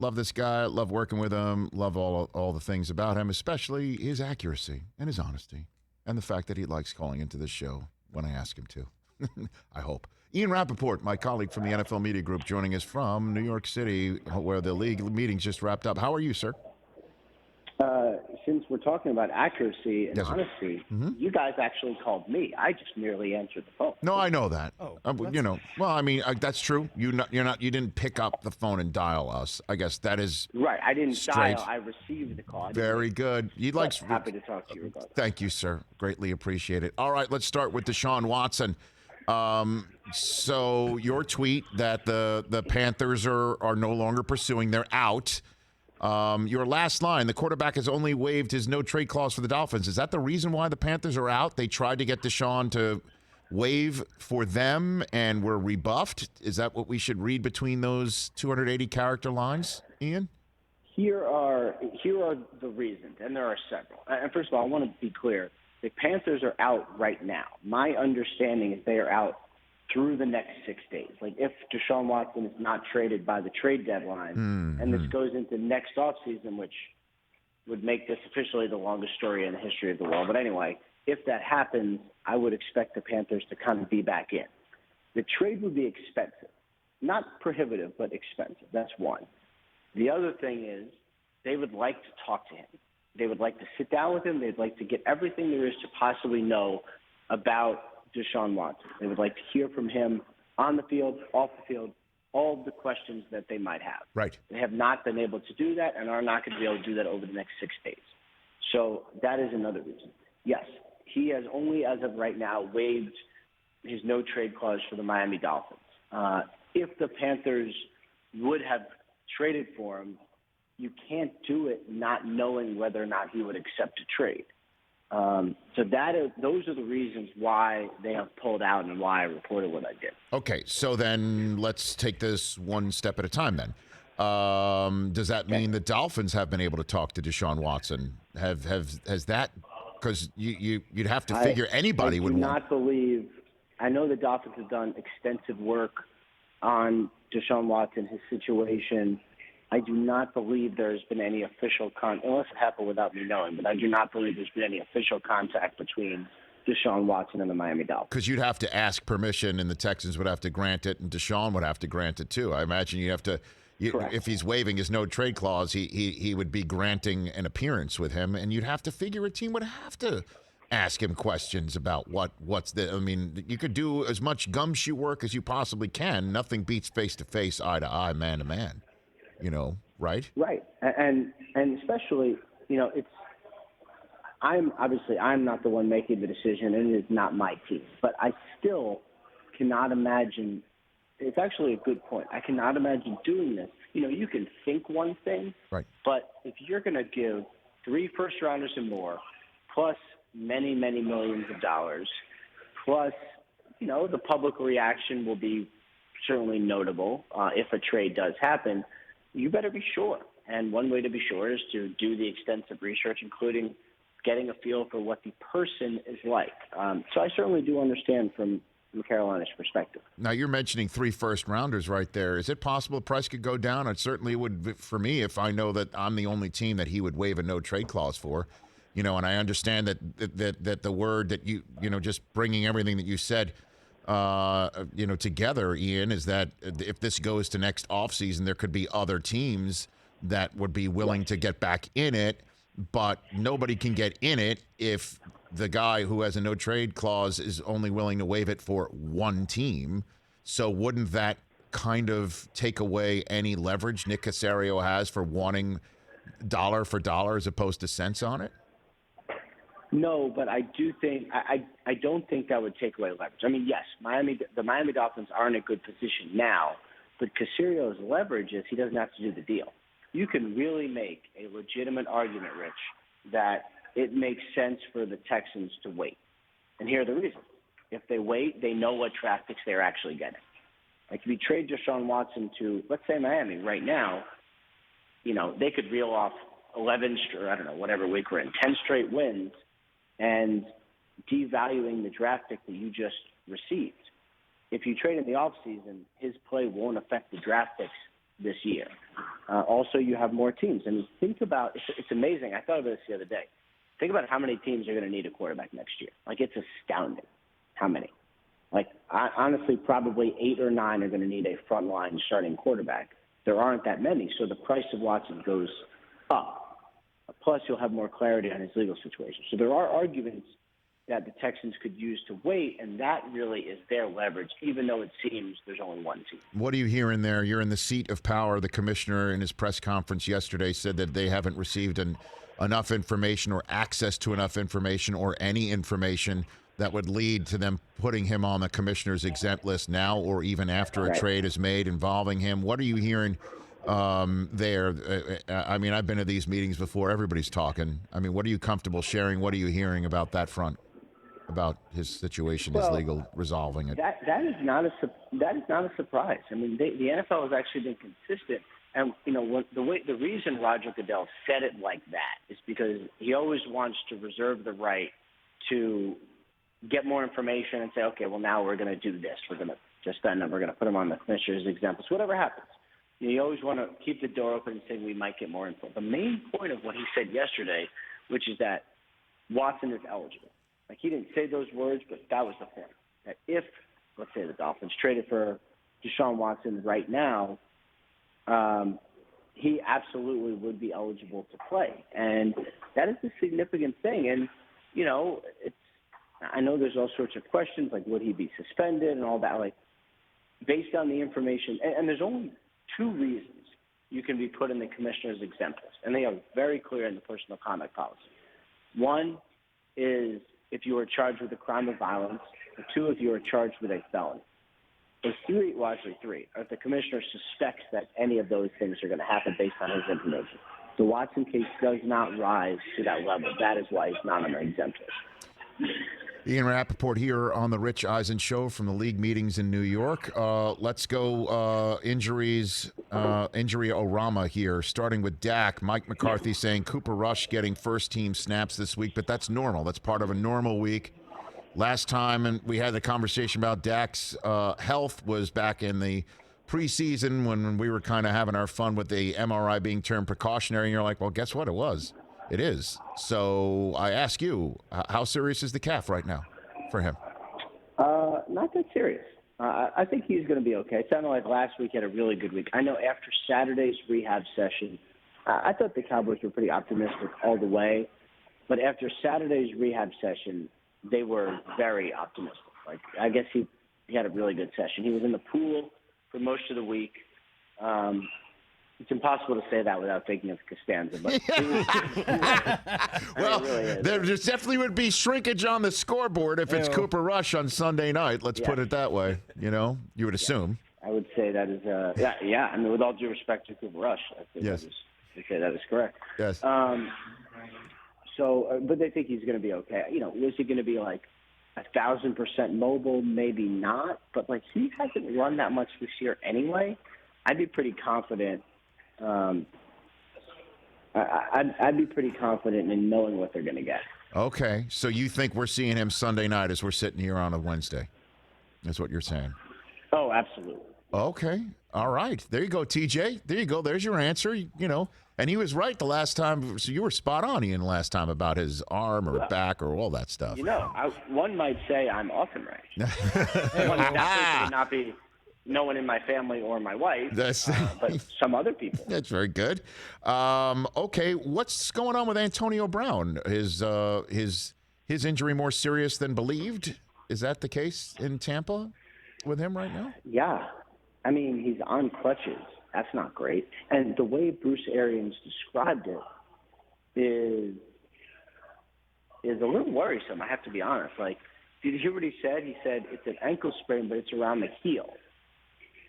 Love this guy. Love working with him. Love all the things about him, especially his accuracy and his honesty and the fact that he likes calling into this show when I ask him to. I hope. Ian Rapoport, my colleague from the NFL Media Group, joining us from New York City, where the league meetings just wrapped up. How are you, sir? Since we're talking about accuracy and honesty, you guys actually called me. I just merely answered the phone. No, I know that. That's true. You didn't pick up the phone and dial us. I guess that is right. I didn't straight. dial. I received the call. Very good. Happy to talk to you regardless. Thank you, sir. Greatly appreciate it. All right, let's start with Deshaun Watson. So your tweet that the Panthers are no longer pursuing, they're out. Your last line, the quarterback has only waived his no-trade clause for the Dolphins. Is that the reason why the Panthers are out? They tried to get Deshaun to waive for them and were rebuffed? Is that what we should read between those 280-character lines, Ian? Here are the reasons, and there are several. And first of all, I want to be clear. The Panthers are out right now. My understanding is they are out through the next 6 days. Like if Deshaun Watson is not traded by the trade deadline, and this goes into next offseason, which would make this officially the longest story in the history of the world. But anyway, if that happens, I would expect the Panthers to kind of be back in. The trade would be expensive. Not prohibitive, but expensive. That's one. The other thing is they would like to talk to him. They would like to sit down with him. They'd like to get everything there is to possibly know about Deshaun Watson. They would like to hear from him on the field, off the field, all of the questions that they might have. Right. They have not been able to do that and are not going to be able to do that over the next 6 days. So that is another reason. Yes, he has only, as of right now, waived his no-trade clause for the Miami Dolphins. If the Panthers would have traded for him, you can't do it not knowing whether or not he would accept a trade. Those are the reasons why they have pulled out and why I reported what I did. Okay, so then let's take this one step at a time then. Does that mean the Dolphins have been able to talk to Deshaun Watson? Has that, because you'd have to figure anybody would want. I do not believe, I know the Dolphins have done extensive work on Deshaun Watson, his situation. I do not believe there's been any official unless it happened without me knowing, but I do not believe there's been any official contact between Deshaun Watson and the Miami Dolphins. Because you'd have to ask permission, and the Texans would have to grant it, and Deshaun would have to grant it too. I imagine you'd have to, if he's waiving his no-trade clause, he would be granting an appearance with him, and you'd have to figure a team would have to ask him questions about what's the. I mean, you could do as much gumshoe work as you possibly can. Nothing beats face-to-face, eye-to-eye, man-to-man. Right? Right. And especially, I'm not the one making the decision, and it is not my team. But I still cannot imagine, it's actually a good point. I cannot imagine doing this. You can think one thing, right? But if you're going to give 3 first-rounders and more, plus many, many millions of dollars, plus, the public reaction will be certainly notable if a trade does happen, you better be sure. And one way to be sure is to do the extensive research, including getting a feel for what the person is like. So I certainly do understand from Carolina's perspective. Now, you're mentioning 3 first-rounders right there. Is it possible the price could go down? It certainly would for me if I know that I'm the only team that he would waive a no-trade clause for. And I understand that the word that just bringing everything that you said together, Ian, is that if this goes to next offseason, there could be other teams that would be willing to get back in it, but nobody can get in it if the guy who has a no-trade clause is only willing to waive it for one team. So wouldn't that kind of take away any leverage Nick Caserio has for wanting dollar for dollar as opposed to cents on it? No, but I do think I don't think that would take away leverage. I mean, yes, the Miami Dolphins are in a good position now, but Caserio's leverage is he doesn't have to do the deal. You can really make a legitimate argument, Rich, that it makes sense for the Texans to wait. And here are the reasons. If they wait, they know what draft picks they're actually getting. Like if you trade Deshaun Watson to, let's say, Miami right now, they could reel off 11 or I don't know, whatever week we're in, 10 straight wins, and devaluing the draft pick that you just received. If you trade in the offseason, his play won't affect the draft picks this year. Also, you have more teams. And think about it's amazing. I thought about this the other day. Think about how many teams are going to need a quarterback next year. Like, it's astounding how many. Like, honestly, probably 8 or 9 are going to need a frontline starting quarterback. There aren't that many, so the price of Watson goes up. Plus, you'll have more clarity on his legal situation. So there are arguments that the Texans could use to wait, and that really is their leverage, even though it seems there's only one team. What are you hearing there? You're in the seat of power. The commissioner in his press conference yesterday said that they haven't received enough information or access to enough information or any information that would lead to them putting him on the commissioner's exempt list now or even after a trade is made involving him. What are you hearing there? I mean, I've been to these meetings before. Everybody's talking. I mean, what are you comfortable sharing? What are you hearing about that front, about his situation, his legal resolving it? That is not a surprise. I mean, the NFL has actually been consistent. And, you know, the reason Roger Goodell said it like that is because he always wants to reserve the right to get more information and say, okay, well, now we're going to do this. We're going to suspend them. We're going to put them on the commissioner's examples, whatever happens. You always want to keep the door open and say we might get more info. The main point of what he said yesterday, which is that Watson is eligible. Like, he didn't say those words, but that was the point. That if, let's say, the Dolphins traded for Deshaun Watson right now, he absolutely would be eligible to play. And that is a significant thing. And, you know, I know there's all sorts of questions, like would he be suspended and all that. Like, based on the information, and there's only 2 reasons you can be put in the commissioner's exempt list, and they are very clear in the personal conduct policy. One is if you are charged with a crime of violence, or 2, if you are charged with a felony. Or 3, well, actually 3, or if the commissioner suspects that any of those things are going to happen based on his information. The Watson case does not rise to that level. That is why he's not on the exempt list. Ian Rapoport here on the Rich Eisen Show from the league meetings in New York. Let's go injury-orama here, starting with Dak. Mike McCarthy saying Cooper Rush getting first-team snaps this week, but that's normal. That's part of a normal week. Last time and we had the conversation about Dak's health was back in the preseason when we were kind of having our fun with the MRI being termed precautionary, and you're like, well, guess what? It was. It is. So I ask you, how serious is the calf right now for him? Not that serious. I think he's going to be okay. It sounded like last week he had a really good week. I know after Saturday's rehab session, I thought the Cowboys were pretty optimistic all the way. But after Saturday's rehab session, they were very optimistic. Like, I guess he had a really good session. He was in the pool for most of the week. It's impossible to say that without thinking of Costanza. But well, there definitely would be shrinkage on the scoreboard if it's Cooper Rush on Sunday night. Let's put it that way. You know, you would assume. I would say that is, yeah. I mean, with all due respect to Cooper Rush, I think that is correct. Yes. But they think he's going to be okay. You know, is he going to be like 1,000% mobile? Maybe not. But like, he hasn't run that much this year anyway. I'd be pretty confident. I'd be pretty confident in knowing what they're going to get. Okay, so you think we're seeing him Sunday night as we're sitting here on a Wednesday? That's what you're saying. Oh, absolutely. Okay, all right. There you go, TJ. There you go. There's your answer. You know, and he was right the last time. So you were spot on, Ian, last time about his arm or back or all that stuff. You know, one might say I'm often right. One definitely would not be. No one in my family or my wife, but some other people. That's very good. Okay, what's going on with Antonio Brown? His injury more serious than believed? Is that the case in Tampa with him right now? Yeah. I mean, he's on crutches. That's not great. And the way Bruce Arians described it is a little worrisome, I have to be honest. Like, did you hear what he said? He said it's an ankle sprain, but it's around the heel.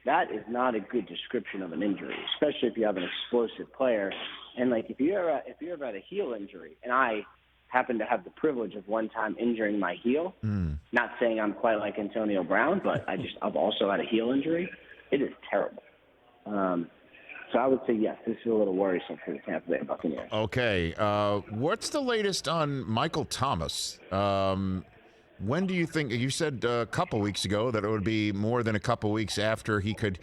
That is not a good description of an injury, especially if you have an explosive player. And like if you ever had a heel injury, and I happen to have the privilege of one time injuring my heel, not saying I'm quite like Antonio Brown, but I've also had a heel injury. It is terrible. So I would say yes, this is a little worrisome for the Tampa Bay Buccaneers. Okay, what's the latest on Michael Thomas? When do you think, you said a couple weeks ago that it would be more than a couple weeks after he could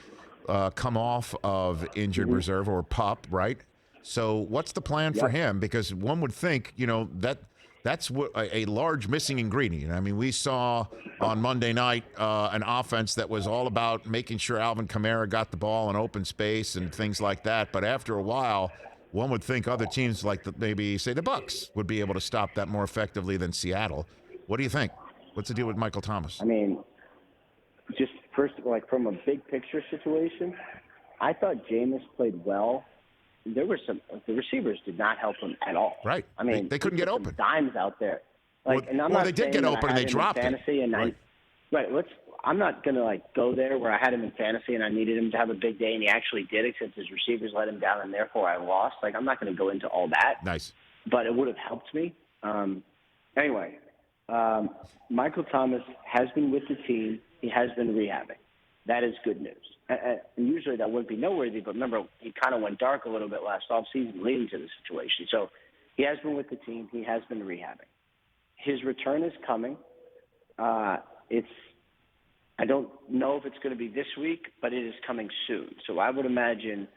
come off of injured reserve or PUP, right? So what's the plan for him? Because one would think, that's what a large missing ingredient. I mean, we saw on Monday night an offense that was all about making sure Alvin Kamara got the ball in open space and things like that. But after a while, one would think other teams like maybe, say, the Bucs would be able to stop that more effectively than Seattle. What do you think? What's the deal with Michael Thomas? I mean, just first, from a big picture situation, I thought Jameis played well. There were the receivers did not help him at all. Right. I mean, they couldn't get open. Dimes out there. And I'm well, not they did get open and they dropped fantasy it. I'm not gonna go there where I had him in fantasy and I needed him to have a big day and he actually did, except his receivers let him down and therefore I lost. I'm not gonna go into all that. Nice. But it would have helped me. Anyway, Michael Thomas has been with the team. He has been rehabbing. That is good news. And usually that wouldn't be noteworthy, but remember, he kind of went dark a little bit last offseason leading to the situation. So he has been with the team. He has been rehabbing. His return is coming. I don't know if it's going to be this week, but it is coming soon. So I would imagine,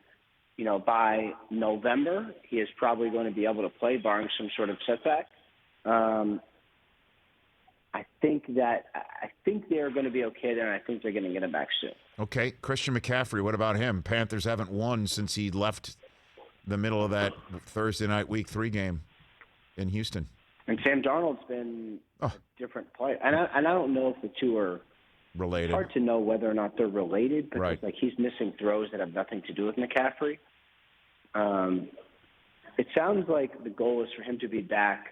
by November, he is probably going to be able to play, barring some sort of setback. I think they're going to be okay there, and I think they're going to get him back soon. Okay, Christian McCaffrey, what about him? Panthers haven't won since he left the middle of that Thursday night Week 3 game in Houston. And Sam Darnold's been a different player. And I don't know if the two are related. It's hard to know whether or not they're related, because he's missing throws that have nothing to do with McCaffrey. It sounds like the goal is for him to be back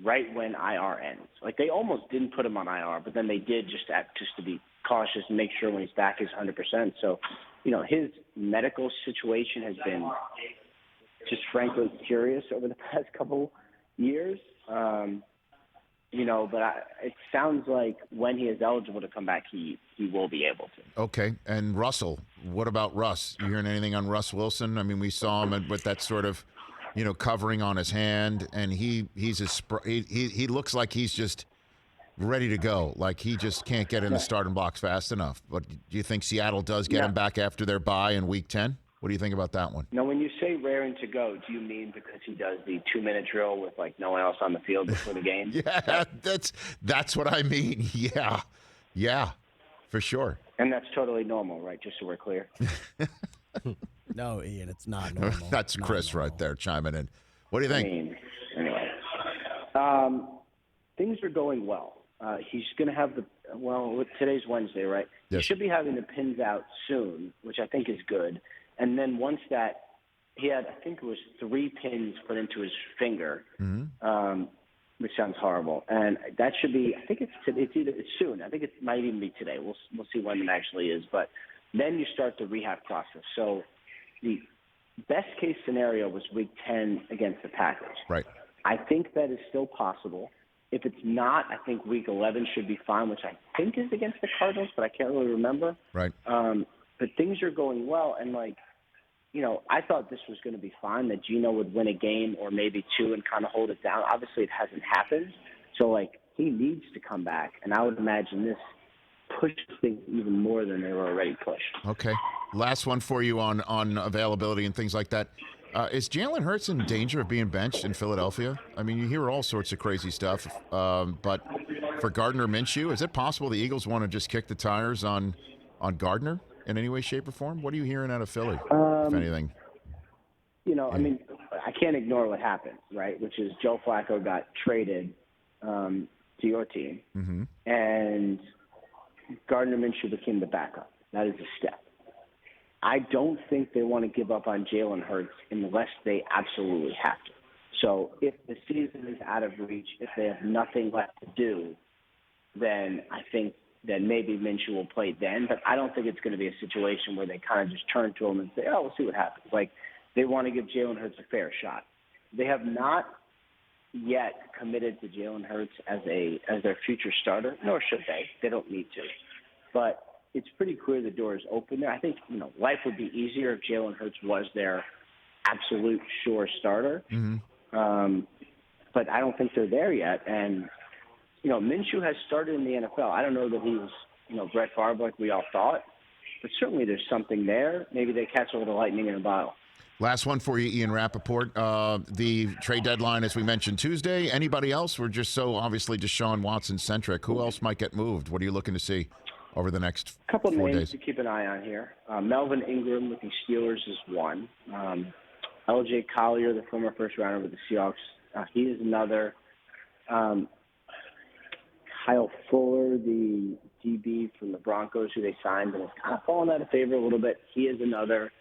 right when IR ends. They almost didn't put him on IR, but then they did just to be cautious and make sure when he's back he's 100%. So, his medical situation has been just frankly curious over the past couple years. But it sounds like when he is eligible to come back, he will be able to. Okay. And Russell, what about Russ? You hearing anything on Russ Wilson? I mean, we saw him with that sort of, covering on his hand, and he looks like he's just ready to go. He just can't get in the starting blocks fast enough. But do you think Seattle does get him back after their bye in Week 10? What do you think about that one? Now, when you say raring to go, do you mean because he does the 2-minute drill with no one else on the field before the game? Yeah, that's what I mean. Yeah, for sure. And that's totally normal, right? Just so we're clear. No, Ian, it's not normal. That's Chris right there chiming in. What do you think? Anyway, things are going well. He's going to have today's Wednesday, right? Yes. He should be having the pins out soon, which I think is good. And then once that, he had, I think it was 3 pins put into his finger, which sounds horrible. And that should be, I think it's soon. I think it might even be today. We'll see when it actually is. But then you start the rehab process. So the best case scenario was Week 10 against the Packers. Right. I think that is still possible. If it's not, I think Week 11 should be fine, which I think is against the Cardinals, but I can't really remember. Right. But things are going well, and I thought this was going to be fine, that Geno would win a game or maybe 2 and kind of hold it down. Obviously, it hasn't happened, so he needs to come back, and I would imagine this pushes things even more than they were already pushed. Okay, last one for you on availability and things like that. Is Jalen Hurts in danger of being benched in Philadelphia? I mean, you hear all sorts of crazy stuff, but for Gardner Minshew, is it possible the Eagles want to just kick the tires on Gardner in any way, shape, or form? What are you hearing out of Philly, if anything? I mean, I can't ignore what happened, right, which is Joe Flacco got traded to your team, and Gardner Minshew became the backup. That is a step. I don't think they want to give up on Jalen Hurts unless they absolutely have to. So if the season is out of reach, if they have nothing left to do, then I think that maybe Minshew will play then. But I don't think it's going to be a situation where they kind of just turn to him and say, we'll see what happens. They want to give Jalen Hurts a fair shot. They have not yet committed to Jalen Hurts as their future starter, nor should they. They don't need to. But it's pretty clear the door is open there. I think, life would be easier if Jalen Hurts was their absolute sure starter. But I don't think they're there yet. And, Minshew has started in the NFL. I don't know that he was, Brett Favre like we all thought. but certainly there's something there. Maybe they catch a little lightning in a bottle. Last one for you, Ian Rapoport. The trade deadline, as we mentioned, Tuesday. Anybody else? We're just so obviously Deshaun Watson centric. Who else might get moved? What are you looking to see over the next couple 4 names days? to keep an eye on here. Melvin Ingram with the Steelers is one. L.J. Collier, the former first rounder with the Seahawks, he is another. Kyle Fuller, the DB from the Broncos, who they signed and has kind of fallen out of favor a little bit. He is another.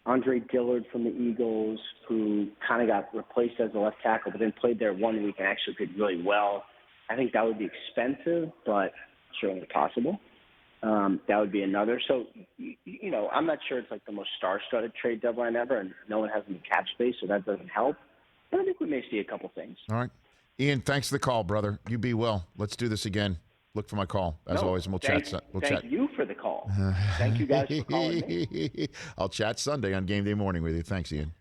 Andre Dillard from the Eagles, who kind of got replaced as a left tackle, but then played there 1 week and actually did really well. I think that would be expensive, but certainly possible. That would be another. So, I'm not sure it's like the most star-studded trade deadline ever, and no one has any cap space, so that doesn't help. But I think we may see a couple things. All right. Ian, thanks for the call, brother. You be well. Let's do this again. Look for my call, as always, and we'll chat. Thank you for the call. Thank you guys for calling me. I'll chat Sunday on game day morning with you. Thanks, Ian.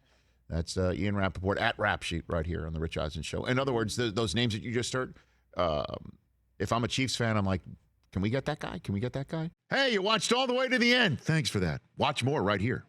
That's Ian Rapoport at Rap Sheet right here on the Rich Eisen Show. In other words, those names that you just heard, if I'm a Chiefs fan, I'm like, can we get that guy? Can we get that guy? Hey, you watched all the way to the end. Thanks for that. Watch more right here.